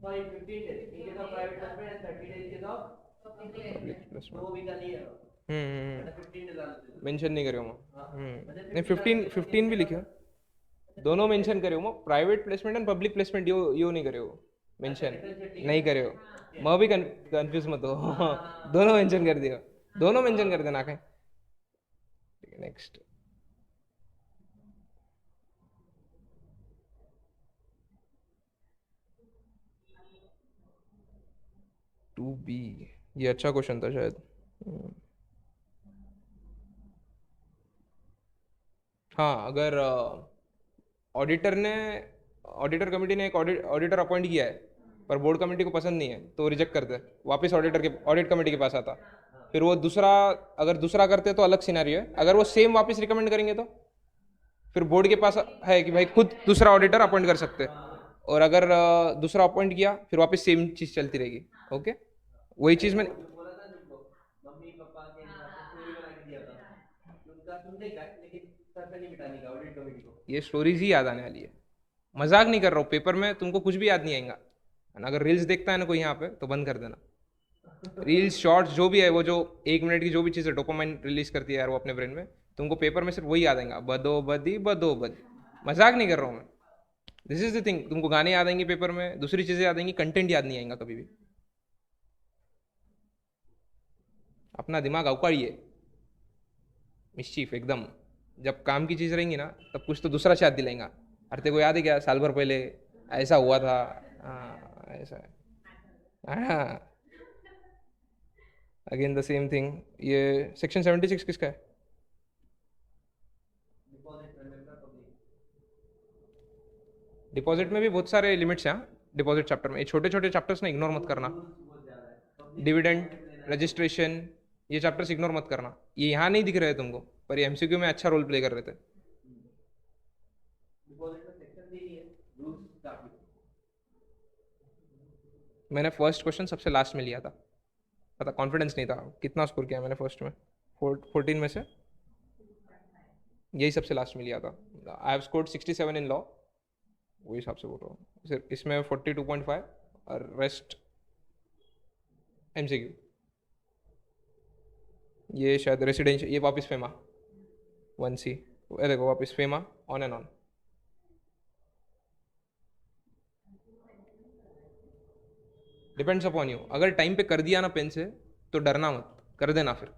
sorry 15 days in case of private placement and 30 days in case of public placement. वो भी का नहीं है, 15 days आने mention नहीं करे हो। मतलब नहीं 15 भी लिखे हो, दोनों मेंशन करे हो, private placement and public placement यो नहीं करे हो, मेंशन नहीं करे हो। मैं भी कंफ्यूज मत हो। दोनों मेंशन कर दिया, दोनों मेंशन कर देना कहीं। नेक्स्ट टू बी, ये अच्छा क्वेश्चन था शायद। हाँ, अगर ऑडिटर कमेटी ने एक ऑडिटर अपॉइंट किया है पर बोर्ड कमेटी को पसंद नहीं है तो रिजेक्ट करते हैं, वापस ऑडिट कमेटी के पास आता, फिर वो दूसरा, अगर दूसरा करते तो अलग सिनेरियो है, अगर वो सेम वापस रिकमेंड करेंगे तो फिर बोर्ड के पास है कि भाई खुद दूसरा ऑडिटर अपॉइंट कर सकते हैं, और अगर दूसरा अपॉइंट किया फिर वापस सेम चीज़ चलती रहेगी। ओके, वही चीज़ में बोला था तुमको, मम्मी पापा के यहाँ पे स्टोरी बना के दिया था, उनका सुन देगा लेकिन सर पे नहीं बिठाने का ऑडिट कमेटी को। ये स्टोरीज ही याद आने वाली है, मजाक नहीं कर रहा हूँ, पेपर में तुमको कुछ भी याद नहीं आएगा। And अगर रील्स देखता है ना कोई यहाँ पे तो बंद कर देना, रील्स शॉर्ट्स जो भी है, वो जो 1 मिनट की जो भी चीज़ है डोपामाइन रिलीज करती है यार वो अपने ब्रेन में, तुमको पेपर में सिर्फ वही याद आएगा, बदो बदी बदो बदी। मजाक नहीं कर रहा हूँ मैं, दिस इज द थिंग, तुमको गाने याद आएंगे पेपर में, दूसरी चीज़ें याद आएंगी, कंटेंट याद नहीं आएगा कभी भी। अपना दिमाग अवकाड़िए, मिस्चीफ एकदम। जब काम की चीज़ रहेंगी ना तब कुछ तो दूसरा शायद दिलाएगा, अरे तेरे को याद है क्या साल भर पहले ऐसा हुआ था, हाँ ऐसा है, हाँ अगेन द सेम थिंग। ये सेक्शन 76 किसका है? डिपॉजिट में भी बहुत सारे लिमिट्स हैं, डिपॉजिट चैप्टर में, ये छोटे छोटे चैप्टर्स ना इग्नोर मत करना, डिविडेंड, रजिस्ट्रेशन, ये चैप्टर्स इग्नोर मत करना, ये यहाँ नहीं दिख रहे हैं तुमको पर ये एमसीक्यू में अच्छा रोल प्ले कर रहे थे। मैंने फर्स्ट क्वेश्चन सबसे लास्ट में लिया था, पता कॉन्फिडेंस नहीं था, कितना स्कोर किया मैंने फर्स्ट में, 14 में से यही सबसे लास्ट में लिया था। I have scored 67 in law, वही हिसाब से बोल रहा हूँ, सिर्फ इसमें 42.5 और रेस्ट एमसीक्यू। ये शायद रेसिडेंशियल, ये वापस फेमा 1C, ये देखो वापस FEMA on and on. Depends upon you, अगर टाइम पे कर दिया ना पेन से तो डरना मत, कर देना फिर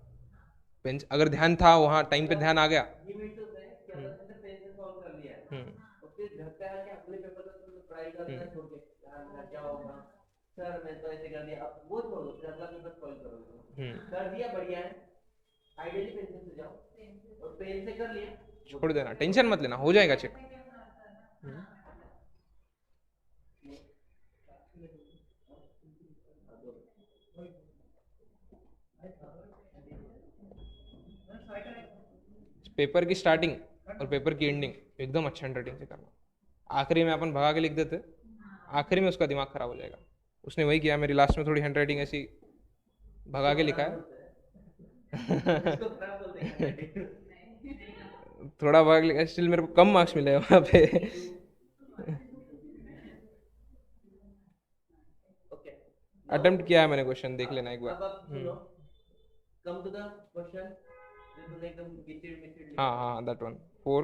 पेन, अगर ध्यान था वहाँ टाइम पे ध्यान आ गया। ये भी तो है कि अगर तुमने पेन से सॉल्व कर लिया है और फिर घर पे आके अगले पेपर में तुम ट्राई करना छोड़ के यार मेरा क्या होगा, सर मैं तो ऐसे कर दिया, अब वो छोड़ो, फिर अगला पेपर सॉल्व करोगे। कर दिया बढ़िया है, आइडियली पेन से जाओ और पेन से कर लिया, छोड़ देना, टेंशन मत लेना, हो जाएगा चेक। पेपर की स्टार्टिंग और पेपर की एंडिंग एकदम अच्छे हैंडराइटिंग से करना, आखिरी में अपन भगा के लिख देते, आखिरी में उसका दिमाग खराब हो जाएगा। उसने वही किया, मेरी लास्ट में थोड़ी हैंडराइटिंग ऐसी भगा के लिखा है थोड़ा भाग लिखा, स्टिल मेरे को कम मार्क्स मिले वहाँ पे अटेम्प्ट किया है मैंने, क्वेश्चन देख लेना एक बार। कम टू द क्वेश्चन, तुमने एकदम गिचिड़ हाँ हाँ दैट वन 4।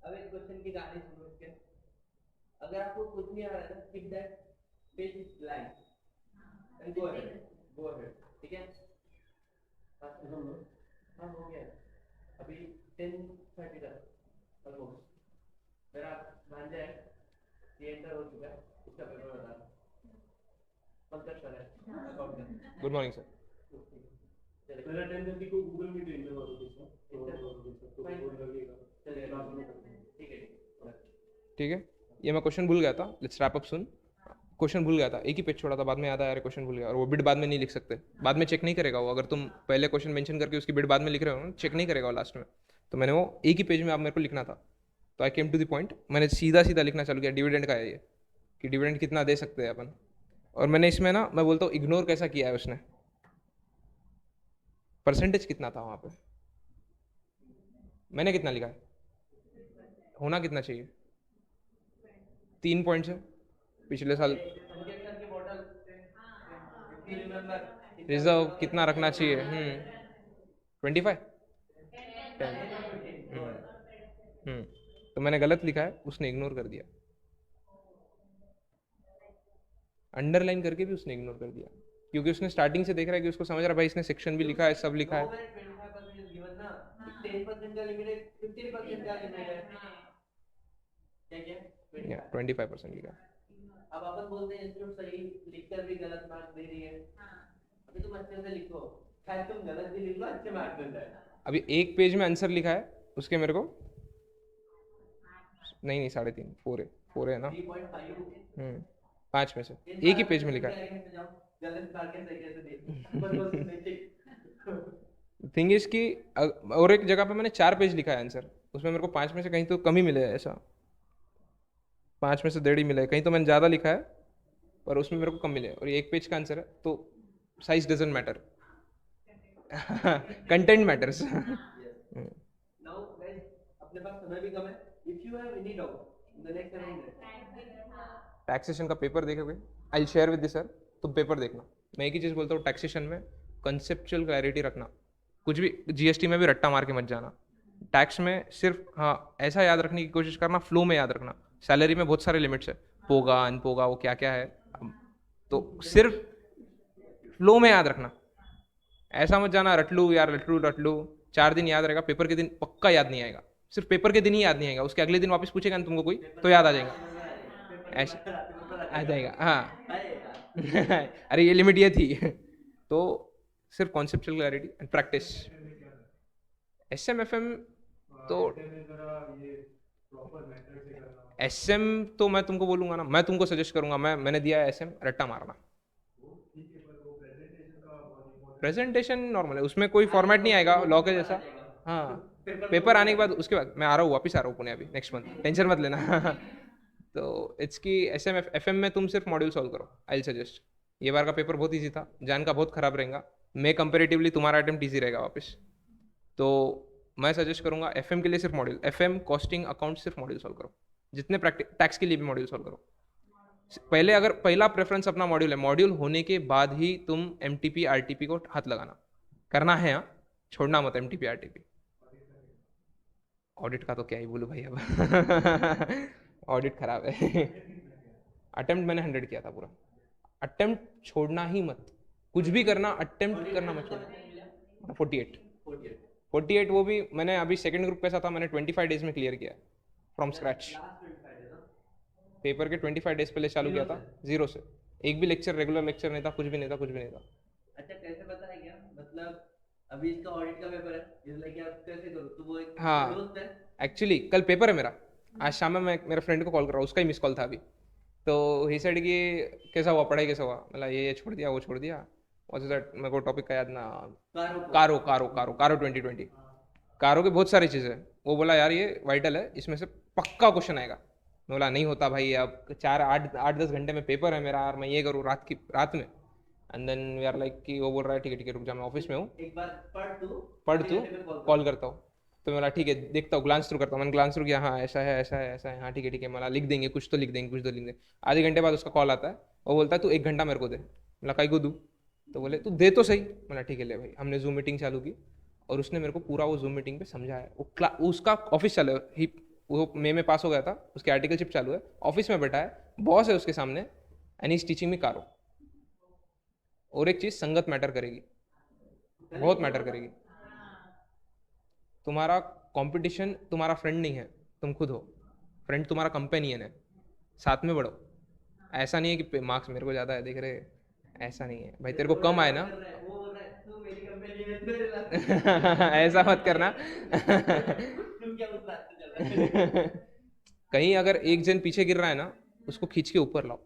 अब एक क्वेश्चन की कहानी सुनो इसके, अगर आपको कुछ नहीं आ रहा है ना, tick that page is blank and go ahead, ठीक है? हाँ हो गया, अभी 10:30 का ऑलमोस्ट, मेरा भांजा है ये एंटर हो चुका है, इसका पेपर बता रहा पंकज सर है अकाउंट का। Good morning sir. मेरा 10:30 को गूगल मीट इंटर हो ठीक है, ये मैं क्वेश्चन भूल गया था, let's wrap up soon. Question भूल गया था, एक ही पेज छोड़ा था, बाद में याद आया क्वेश्चन भूल गया, और वो बिट बाद में नहीं लिख सकते, बाद में चेक नहीं करेगा वो, अगर तुम पहले क्वेश्चन मेंशन करके उसकी बिट बाद में लिख रहे हो चेक नहीं करेगा वो लास्ट में, तो मैंने वो एक ही पेज में आप मेरे को लिखना था, तो आई केम टू द पॉइंट, मैंने सीधा सीधा लिखना चालू किया, डिविडेंड का है ये, कि डिविडेंड कितना दे सकते हैं अपन, और मैंने इसमें ना, मैं बोलता हूँ इग्नोर कैसा किया है उसने, परसेंटेज कितना था वहाँ पे, मैंने कितना लिखा है, होना कितना चाहिए, 3 पॉइंट्स है पिछले साल, रिजर्व कितना रखना चाहिए, 25, 10, तो मैंने गलत लिखा है, उसने इग्नोर कर दिया, अंडरलाइन करके भी उसने इग्नोर कर दिया, क्योंकि उसने स्टार्टिंग से देख रहा है कि उसको समझ रहा है भाई इसने सेक्शन भी लिखा है, सब लिखा है। 25% लिखा है। अब अपन बोलते हैं इंस्टीट्यूट सही लिखकर भी गलत मार्क्स दे रही है, अभी तुम अच्छे से लिखो, शायद तुम गलत भी लिख लो अच्छे मार्क्स मिल जाए। अभी एक पेज में आंसर लिखा है, उसके मेरे को नहीं 3.5 4 है ना। 3.5 5 में से एक ही पेज में लिखा है। थिंग इज कि और एक जगह पे मैंने 4 पेज लिखा है आंसर, उसमें मेरे को 5 में से कहीं तो कम ही मिले है, ऐसा 5 में से 1.5 ही मिला है, कहीं तो मैंने ज़्यादा लिखा है पर उसमें मेरे को कम मिले, और ये एक पेज का आंसर है, तो size doesn't matter, content matters. Now guys, अपने पास समय भी कम है. If you have any doubt in the next 7 minutes, taxation का पेपर देखोगे, आई शेयर विद सर, तुम पेपर देखना। मैं एक ही चीज़ बोलता हूँ, टैक्सेशन में कंसेप्चुअल क्लैरिटी रखना, कुछ भी जीएसटी में भी रट्टा मार के मत जाना। टैक्स में सिर्फ हाँ ऐसा याद रखने की कोशिश करना, फ्लो में याद रखना। सैलरी में बहुत सारे लिमिट्स है, पोगा अनपोगा वो क्या क्या है, तो सिर्फ फ्लो में याद रखना। ऐसा मत जाना रट लूँ यार, रट लूँ 4 दिन याद रहेगा, पेपर के दिन पक्का याद नहीं आएगा। सिर्फ पेपर के दिन ही याद नहीं आएगा, उसके अगले दिन वापस पूछेगा ना तुमको कोई, तो याद आ जाएगा, ऐसा आ जाएगा। हाँ अरे ये लिमिट ये थी। तो सिर्फ conceptual clarity and practice. SMFM तो SM तो मैं तुमको बोलूंगा ना, मैं तुमको सजेस्ट करूंगा, मैंने दिया है SM, रट्टा मारना। प्रेजेंटेशन नॉर्मल है, उसमें कोई फॉर्मेट नहीं आएगा लॉ के जैसा। हाँ पेपर आने के बाद, उसके बाद मैं आ रहा हूँ, वापस आ रहा हूँ पुणे अभी नेक्स्ट मंथ, टेंशन मत लेना। तो इट्स की FM में तुम सिर्फ मॉड्यूल सॉल्व करो, आई सजेस्ट। ये बार का पेपर बहुत ईजी था, जान का बहुत खराब रहेगा, मैं कंपेरेटिवली तुम्हारा अटेम्प्ट ईजी रहेगा वापस। तो मैं सजेस्ट करूंगा FM के लिए सिर्फ मॉड्यूल, FM कॉस्टिंग अकाउंट सिर्फ मॉड्यूल सॉल्व करो, जितने प्रैक्टिस टैक्स के लिए भी मॉड्यूल सॉल्व करो। पहले अगर पहला प्रेफरेंस अपना मॉड्यूल है, मॉड्यूल होने के बाद ही तुम MTP RTP को हाथ लगाना, करना है हाँ, छोड़ना मत MTP RTP। ऑडिट का तो क्या ही बोलूँ भाई अब। ऑडिट खराब है। अटेम्प्ट मैंने 100 किया था पूरा, अटेम्प्ट छोड़ना ही मत, कुछ भी करना अटेम्प्ट करना मत छोड़ना। 48 वो भी मैंने अभी सेकंड ग्रुप कैसा था, मैंने 25 डेज में क्लियर किया फ्रॉम स्क्रैच। पेपर के 25 डेज पहले चालू किया था, जीरो से, एक भी लेक्चर रेगुलर लेक्चर नहीं था, कुछ भी नहीं था, कुछ भी नहीं था। अच्छा कैसे पता है क्या, मतलब अभी इसका ऑडिट का पेपर है, इसलिए कि आप कैसे करो, तो वो एक हाँ दोस्त है. एक्चुअली कल पेपर है मेरा, आज शाम में मैं मेरे फ्रेंड को कॉल कर रहा हूँ, उसका ही मिस कॉल था अभी। तो ही सेड कि कैसा हुआ पढ़ाई, कैसा हुआ, मतलब ये छोड़ दिया वो छोड़ दिया, व्हाट इज दैट, मेरे को टॉपिक का याद ना, कारो 2020, कारो के बहुत सारी चीज़ें हैं। वो बोला यार ये वाइटल है, इसमें से पक्का क्वेश्चन आएगा। मैं बोला नहीं होता भाई, अब 8-10 घंटे में पेपर है मेरा, और मैं ये करूँ रात में। And then we are like कि वो बोल रहा है ठीक है रुक जा, मैं ऑफिस में हूँ, एक बार पढ़ तू, कॉल करता हूँ। तो मैं बोला ठीक है देखता हूँ, ग्लांस थ्रू करता हूँ, मैंने ग्लांस थ्रू किया, हाँ ऐसा है ऐसा है ऐसा है, हाँ ठीक है मैं लिख देंगे, कुछ तो लिख देंगे। आधे घंटे बाद उसका कॉल आता है, वो बोलता है तू 1 घंटा मेरे को दे। बोला काई को दूँ, तो बोले तू दे तो सही। बोला ठीक है ले भाई, हमने जूम मीटिंग चालू की, और उसने मेरे को पूरा वो जूम मीटिंग पे समझाया। वो उसका ऑफिस चालू है, वो मई में पास हो गया था, उसकी आर्टिकलशिप चालू है, ऑफिस में बैठा है, बॉस है उसके सामने, एंड इज टीचिंग मी कारो। और एक चीज़, संगत मैटर करेगी, बहुत मैटर करेगी। तुम्हारा कंपटीशन तुम्हारा फ्रेंड नहीं है, तुम खुद हो, फ्रेंड तुम्हारा कंपेनियन है, साथ में बढ़ो। ऐसा नहीं है कि मार्क्स मेरे को ज़्यादा है देख रहे, ऐसा नहीं है भाई, तेरे को कम आए ना। वो बोल रहा है तू मेरी कंपनी में तेरे साथ ऐसा मत करना। तुम क्या उस बात से चल रहा है. कहीं अगर एक जन पीछे गिर रहा है ना, उसको खींच के ऊपर लाओ,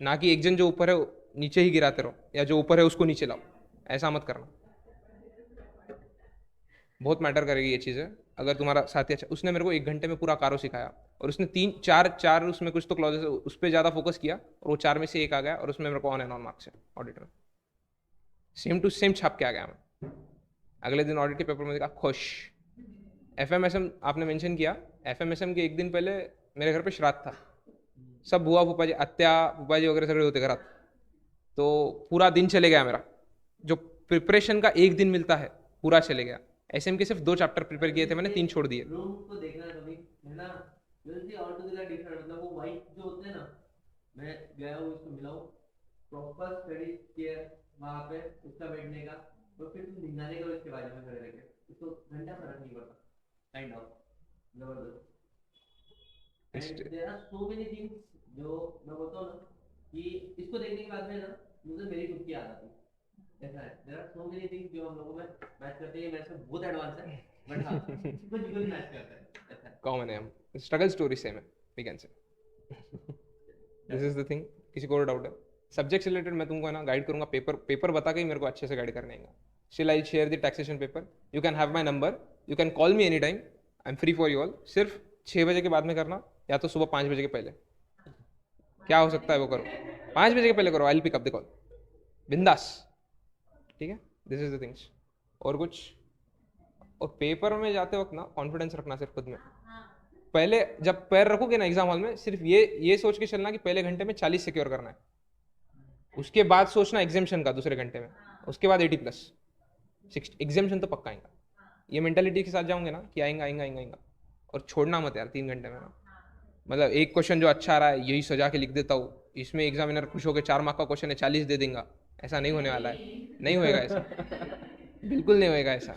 ना कि एक जन जो ऊपर है नीचे ही गिराते रहो, या जो ऊपर है उसको नीचे लाओ, ऐसा मत करना। बहुत मैटर करेगी ये चीज़ें। अगर तुम्हारा साथी अच्छा, उसने मेरे को 1 घंटे में पूरा कारो सिखाया, और उसने 3-4 उसमें कुछ तो क्लॉजेस उस पर ज़्यादा फोकस किया, और वो 4 में से 1 आ गया, और उसमें मेरे को ऑन एंड ऑन मार्क्स है ऑडिट में, सेम टू सेम छाप के आ गया मैं। अगले दिन ऑडिट के पेपर में देखा, खुश। FMSM आपने मेंशन किया, FMSM के 1 दिन पहले मेरे घर पे श्राद्ध था, सब बुआ फूफा जी, अत्या फूफा जी वगैरह सगळे होते घरात। तो पूरा दिन चले गया मेरा, जो प्रिपरेशन का 1 दिन मिलता है पूरा चले गया। SM के सिर्फ 2 चैप्टर प्रिपेयर किए थे मैंने, 3 छोड़ दिए। रूम को देखना कभी है ना, जल्दी ऑलटुगेदर डिफरेंट, मतलब वो वाइट जो होते हैं ना, मैं गया हूँ इसको मिला हूँ, प्रॉपर स्टडी किया वहाँ पे उसका बैठने का, और फिर तुम निगरानी करो इसके बारे में खड़े रह के, इसको घंटा फर्क नहीं पड़ता, काइंड ऑफ जबरदस्त। And there are so many things जो मैं बोलता हूँ ना, कि इसको देखने के बाद में ना मुझे मेरी खुद की याद आती है, ऐसा है, there are so many things जो हम लोगों में मैच करते हैं, ये मेरे से बहुत एडवांस है, बट हाँ कुछ कुछ मैच करता है, ऐसा है। कॉमन है, हम स्ट्रगल स्टोरी सेम है, we can say this is the thing. किसी को और डाउट है सब्जेक्ट से रिलेटेड, मैं तुमको है ना गाइड करूंगा, पेपर बता के ही मेरे को अच्छे से गाइड करने का। Still I share the taxation paper, you can have my number, you can call me any time, I am free for you all. सिर्फ 6 बजे के बाद में करना, या तो सुबह 5 बजे के पहले, क्या हो सकता है वो करो, 5 बजे के पहले करो, I will pick up the call, बिंदास, ठीक है। This is the things. और कुछ, और पेपर में जाते वक्त ना कॉन्फिडेंस रखना सिर्फ खुद में। पहले जब पैर रखोगे ना एग्जाम हॉल में, सिर्फ ये सोच के चलना कि पहले घंटे में 40 सिक्योर करना है, उसके बाद सोचना एग्जामेशन का दूसरे घंटे में, उसके बाद 80+60 एग्जामेशन तो पक्का आएगा। ये मेंटालिटी के साथ जाओगे ना कि आएगा आएगा आएगा आएगा, और छोड़ना मत यार 3 घंटे में ना। मतलब एक क्वेश्चन जो अच्छा आ रहा है यही सजा के लिख देता हूँ, इसमें एग्जामिनर खुश होकर 4 मार्क का क्वेश्चन है 40 दे देगा, ऐसा नहीं होने वाला है, नहीं होएगा ऐसा, बिल्कुल नहीं होएगा ऐसा।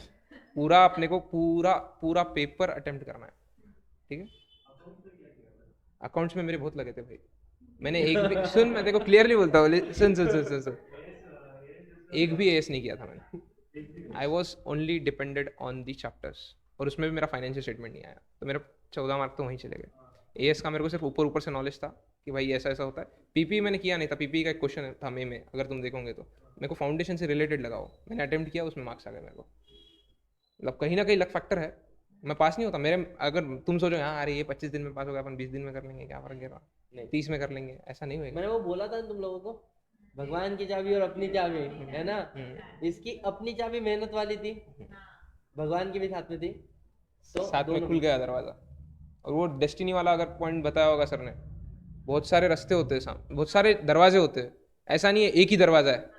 पूरा अपने को पूरा पूरा पेपर अटेम्प्ट करना है, ठीक है। अकाउंट्स में मेरे बहुत लगे थे भाई, मैंने एक भी सुन, मैं देखो क्लियरली बोलता हूँ, सुन सुन सुन सुन सुन, एक भी एस नहीं किया था मैंने। I was only depended on the chapters, और उसमें भी मेरा फाइनेंशियल स्टेटमेंट नहीं आया, तो मेरे 14 मार्क तो वहीं चले गए। एएस का मेरे को सिर्फ ऊपर ऊपर से नॉलेज था कि भाई ऐसा ऐसा होता है। पीपी मैंने किया नहीं था, पीपी का एक क्वेश्चन था मे में, अगर तुम देखोगे तो मेरे को फाउंडेशन से रिलेटेड लगाओ, मैंने अटेम्प्ट किया, उसमें मार्क्स आ गए मेरे को। मतलब कहीं ना कहीं लक फैक्टर है, मैं पास नहीं होता मेरे, अगर तुम सोचो हाँ अरे ये 25 दिन में पास होगा, अपन 20 दिन में कर लेंगे, क्या फर्क गिर नहीं 30 में कर लेंगे, ऐसा नहीं होएगा। मैंने वो बोला था तुम लोगों को, भगवान की चाबी और अपनी चाबी है ना, इसकी अपनी चाबी मेहनत वाली थी, भगवान की भी साथ में थी, तो साथ में दोनों खुल गया दरवाज़ा। और वो डेस्टिनी वाला अगर पॉइंट बताया होगा सर ने, बहुत सारे रास्ते होते हैं सामने, बहुत सारे दरवाजे होते हैं, ऐसा नहीं है एक ही दरवाज़ा है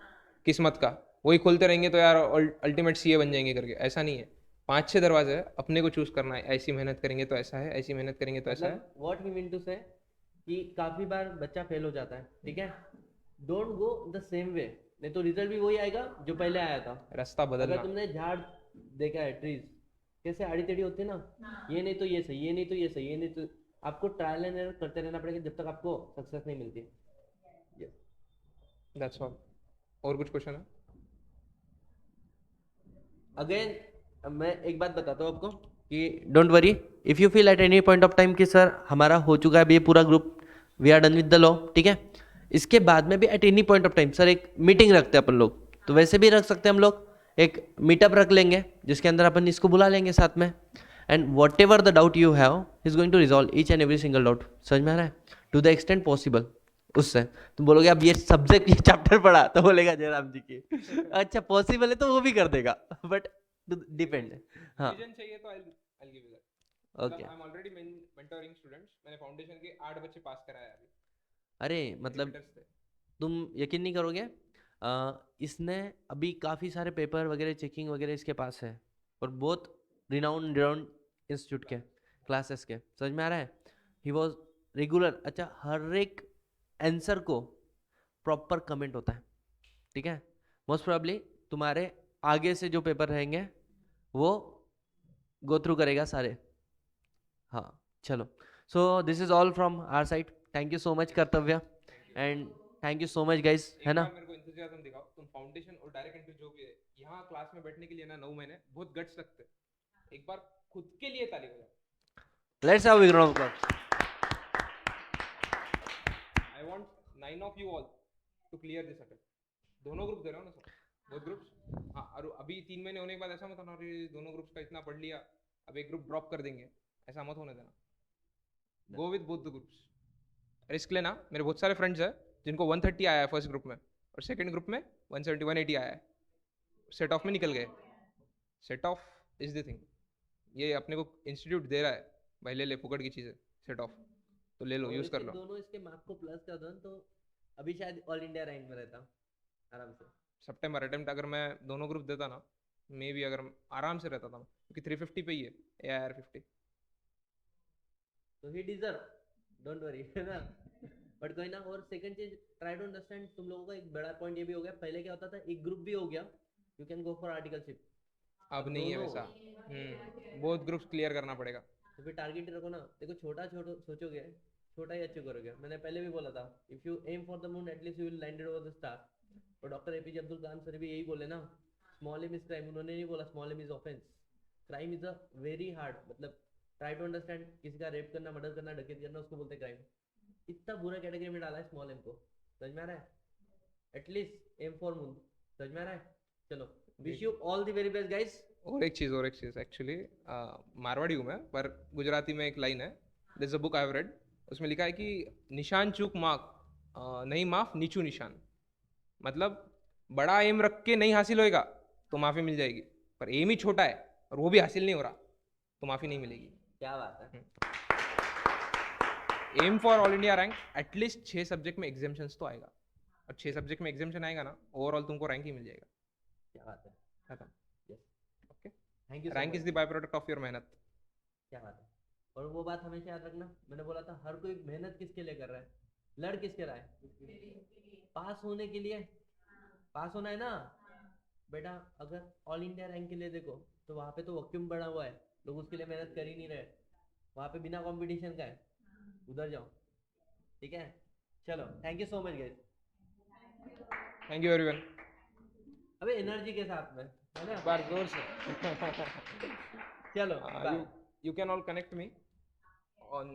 किस्मत का, वही खोलते रहेंगे तो यार अल्टीमेट सीए बन जाएंगे करके, ऐसा नहीं है। 5-6 दरवाजे है, अपने को चूज करना है, ऐसी मेहनत करेंगे तो ऐसा है, ऐसी मेहनत करेंगे तो ऐसा है। मतलब व्हाट वी मीन टू से कि काफी बार बच्चा फेल हो जाता है, ठीक है, don't go the same way, नहीं तो रिजल्ट भी वही आएगा जो पहले आया था। रास्ता अगर बदलना। तुमने झाड़ देखा है, ट्रीज कैसे आड़ी टेढ़ी होती है ना, ये नहीं तो ये सही, ये नहीं तो ये सही, ये नहीं तो, आपको ट्रायल एंड एरर करते रहना पड़ेगा जब तक आपको सक्सेस नहीं मिलती। That's all. और कुछ क्वेश्चन है? अगेन मैं एक बात बताता हूँ आपको कि don't worry if you feel at any point of time कि सर हमारा हो चुका है अभी ये पूरा group, we are done with the law, ठीक है, इसके बाद में भी at any point of time sir एक मीटिंग रखते हैं अपन लोग, तो वैसे भी रख सकते हैं हम लोग, एक मीटअप रख लेंगे जिसके अंदर अपन इसको बुला लेंगे साथ में, and whatever the doubt you have is going to resolve each and every single doubt, समझ में आ रहा है, टू द एक्सटेंट पॉसिबल। उससे तुम बोलोगे अब ये सब्जेक्ट ये चैप्टर पढ़ा, तो बोलेगा जयराम जी की अच्छा पॉसिबल है तो वो भी कर देगा, बट डिपेंड। हाँ विजन चाहिए तो I'll give you that। Okay. I am already mentoring students, मैंने फाउंडेशन के 8 बच्चे पास कराया अभी, अरे मतलब रिपीटर्स थे। तुम यकीन नहीं करोगे, इसने अभी काफ़ी सारे पेपर वगैरह चेकिंग वगैरह इसके पास है, और बहुत रिनाउंड इंस्टीट्यूट के क्लासेस के, समझ में आ रहा है, ही वॉज रेगुलर। अच्छा हर एक आंसर को प्रॉपर कमेंट होता है, ठीक है, मोस्ट प्रोबेबली तुम्हारे आगे से जो पेपर रहेंगे वो गो थ्रू करेगा सारे। हाँ चलो, so this is all from our side, thank you so much Kartavya, and thank you so much guys, है एक ना। बार मेरे को इंतजाम दिखाओ, तुम फाउंडेशन और डायरेक्ट एंट्री जो भी है, यहाँ क्लास में बैठने के लिए ना 9 महीने बहुत गट्स लगते हैं, एक बार खुद के लिए ताली बजाओ। Let's have a ground of I want 9 of you all to clear this attempt. दोनों ग्रुप दे रहा हूँ ना सर, बोथ ग्रुप्स। हाँ, और अभी 3 महीने होने के बाद ऐसा मत होना अरे दोनों ग्रुप्स का इतना पढ़ लिया अब एक ग्रुप ड्रॉप कर देंगे, ऐसा मत होने देना। Go with both the groups, risk लेना। मेरे बहुत सारे फ्रेंड्स हैं जिनको 130 आया है फर्स्ट ग्रुप में, और सेकंड ग्रुप में 170 180 आया है, सेट ऑफ में निकल गए। Set of is the thing, ये अपने को इंस्टीट्यूट दे रहा है, भाई ले ले फुकट की चीज़ है सेट ऑफ, तो ले लो, यूज़ कर लो। दोनों इसके मार्क को प्लस कर दो तो अभी शायद ऑल इंडिया रैंक में रहता आराम से। सितंबर अटेम्प्ट अगर मैं दोनों ग्रुप देता ना, मे भी अगर आराम से रहता था, क्योंकि 350 पे ही है AIR 50। तो ही डिजर्व, डोंट वरी, है ना। बट कोई ना, और सेकंड चीज ट्राई टू अंडरस्टैंड, तुम लोगों का एक बड़ा पॉइंट ये भी हो गया, पहले क्या होता था एक ग्रुप भी हो गया you can go for articleship, अब नहीं है वैसा, बहुत ग्रुप्स क्लियर करना पड़ेगा। तो फिर टारगेट रखो ना, देखो छोटा छोटा सोचोगे छोटा ही अचीव करोगे, मैंने पहले भी बोला था if you aim for the moon at least you will land over the star, और doctor APJ Abdul Kalam sir भी यही बोले ना, स्मॉल एम इज क्राइम, उन्होंने नहीं बोला small aim is offence. Crime is a very hard, मतलब ट्राई टू अंडरस्टैंड, किसी का रेप करना, मर्डर करना, डकैती करना, उसको बोलते क्राइम। इतना बुरा कैटेगरी में डाला है स्मॉल एम को, समझ में आ रहा है? एटलीस्ट एम फॉर मून, समझ में आ रहा है? चलो, wish you all the very best guys. और एक चीज़ एक्चुअली मारवाड़ी हूँ मैं, पर गुजराती में एक लाइन है, this a book I have read, उसमें लिखा है कि निशान चूक मार्क नहीं माफ नीचू निशान। मतलब बड़ा एम रख के नहीं हासिल होएगा तो माफ़ी मिल जाएगी, पर एम ही छोटा है और वो भी हासिल नहीं हो रहा तो माफ़ी नहीं मिलेगी। क्या बात है। Aim for all India rank, at least 6 subject में एग्जाम्शंस तो आएगा, और 6 सब्जेक्ट में एग्जाम्शन आएगा ना, ओवरऑल तुमको रैंक ही मिल जाएगा। क्या बात है। खत्म। Yes, okay, thank you. Rank is the by product of your मेहनत। क्या बात है। और वो बात हमेशा याद रखना, मैंने बोला था हर कोई मेहनत किसके लिए कर रहा है, लड़ किसके रहा है, पास होने के लिए। पास होना है ना बेटा। अगर ऑल इंडिया रैंक के लिए देखो तो वहाँ पे तो वैक्यूम बना हुआ है, लोग उसके लिए मेहनत कर ही नहीं रहे, वहाँ पे बिना कंपटीशन का है, उधर जाओ। ठीक है, चलो, thank you so much guys. Thank you everyone. अबे एनर्जी के साथ में, है ना? बार जोर से। चलो, you bye. you can all connect me on